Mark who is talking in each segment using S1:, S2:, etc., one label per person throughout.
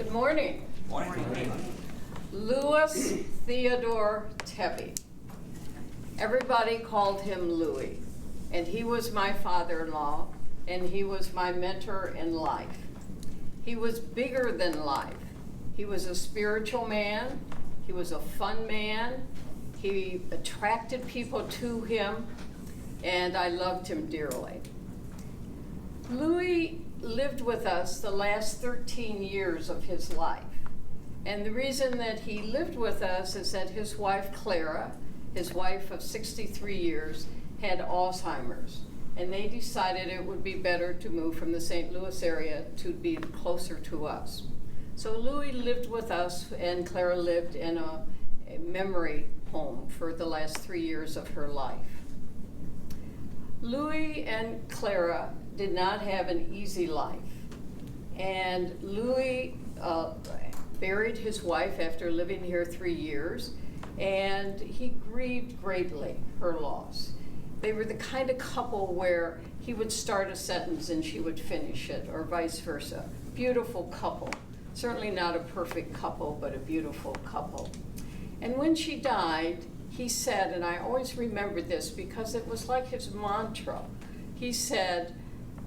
S1: Good morning.
S2: Morning.
S1: Louis Theodore Tebby. Everybody called him Louis, and he was my father-in-law, and he was my mentor in life. He was bigger than life. He was a spiritual man. He was a fun man. He attracted people to him, and I loved him dearly. Louis lived with us the last 13 years of his life. And the reason that he lived with us is that his wife, Clara, his wife of 63 years, had Alzheimer's. And they decided it would be better to move from the St. Louis area to be closer to us. So Louis lived with us, and Clara lived in a memory home for the last 3 years of her life. Louis and Clara did not have an easy life. And Louis buried his wife after living here 3 years, and he grieved greatly her loss. They were the kind of couple where he would start a sentence and she would finish it, or vice versa. Beautiful couple. Certainly not a perfect couple, but a beautiful couple. And when she died, he said, and I always remember this because it was like his mantra, he said,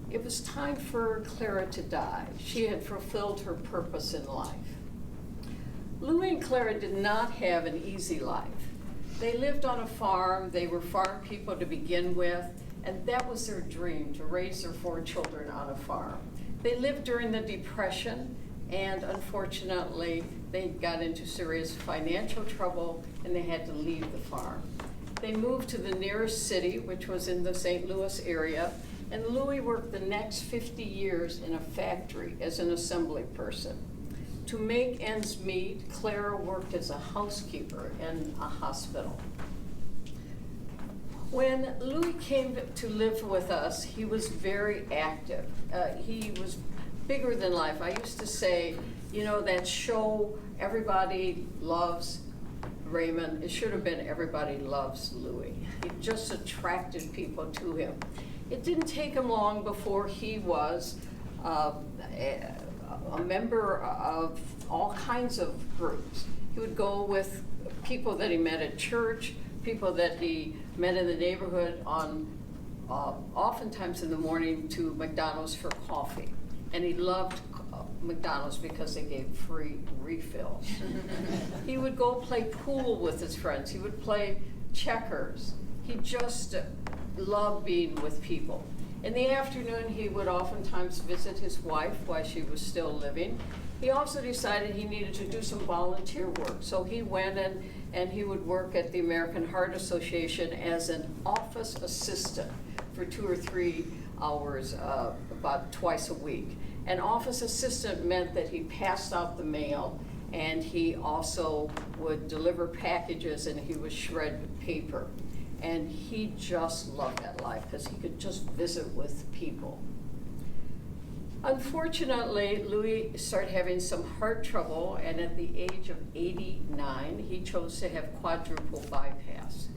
S1: it was time for Clara to die. She had fulfilled her purpose in life. Louis and Clara did not have an easy life. They lived on a farm. They were farm people to begin with, and that was their dream, to raise their 4 children on a farm. They lived during the Depression, and unfortunately, they got into serious financial trouble, and they had to leave the farm. They moved to the nearest city, which was in the St. Louis area, and Louis worked the next 50 years in a factory as an assembly person. To make ends meet, Clara worked as a housekeeper in a hospital. When Louis came to live with us, he was very active. He was bigger than life. I used to say, you know, that show, Everybody Loves Raymond, it should have been Everybody Loves Louis. He just attracted people to him. It didn't take him long before he was a member of all kinds of groups. He would go with people that he met at church, people that he met in the neighborhood on, oftentimes in the morning, to McDonald's for coffee. And he loved McDonald's because they gave free refills. He would go play pool with his friends. He would play checkers. He just loved being with people. In the afternoon, he would oftentimes visit his wife while she was still living. He also decided he needed to do some volunteer work. So he went and he would work at the American Heart Association as an office assistant for 2 or 3 hours, about twice a week. An office assistant meant that he passed out the mail, and he also would deliver packages, and he would shred paper. And he just loved that life because he could just visit with people. Unfortunately, Louis started having some heart trouble, and at the age of 89, he chose to have quadruple bypass.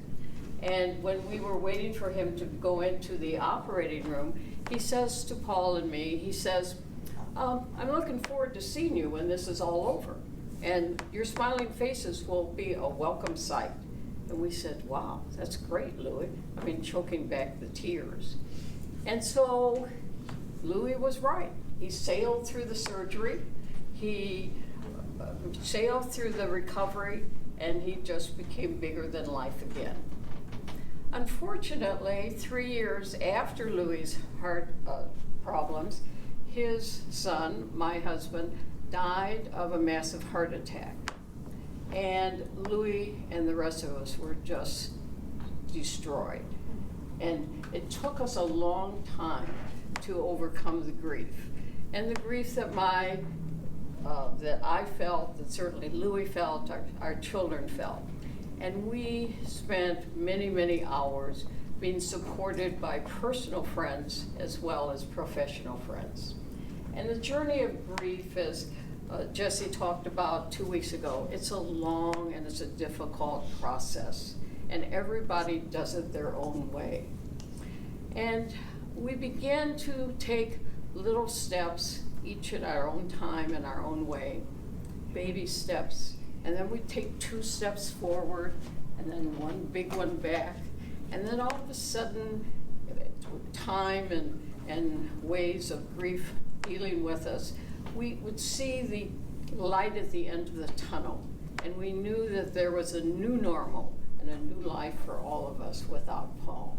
S1: And when we were waiting for him to go into the operating room, he says to Paul and me, he says, I'm looking forward to seeing you when this is all over. And your smiling faces will be a welcome sight. And we said, wow, that's great, Louis. I mean, choking back the tears. And so Louis was right. He sailed through the surgery. He sailed through the recovery, and he just became bigger than life again. Unfortunately, 3 years after Louis's heart problems, his son, my husband, died of a massive heart attack. And Louis and the rest of us were just destroyed. And it took us a long time to overcome the grief. And the grief that that I felt, that certainly Louis felt, our children felt. And we spent many, many hours being supported by personal friends as well as professional friends. And the journey of grief, as Jesse talked about 2 weeks ago, it's a long and it's a difficult process, and everybody does it their own way. And we began to take little steps each at our own time and our own way, baby steps, and then we take 2 steps forward, and then 1 big one back, and then all of a sudden, time and ways of grief dealing with us, we would see the light at the end of the tunnel, and we knew that there was a new normal and a new life for all of us without Paul.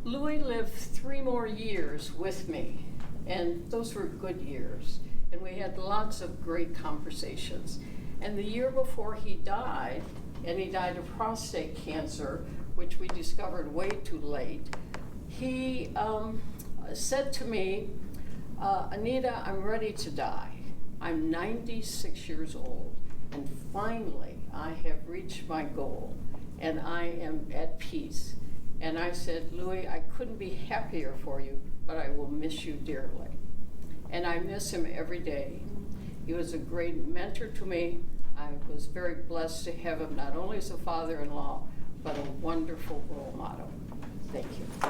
S1: Louis lived 3 more years with me, and those were good years, and we had lots of great conversations. And the year before he died, and he died of prostate cancer, which we discovered way too late, he said to me, Anita, I'm ready to die. I'm 96 years old, and finally I have reached my goal, and I am at peace. And I said, Louis, I couldn't be happier for you, but I will miss you dearly. And I miss him every day. He was a great mentor to me. I was very blessed to have him not only as a father-in-law, but a wonderful role model. Thank you.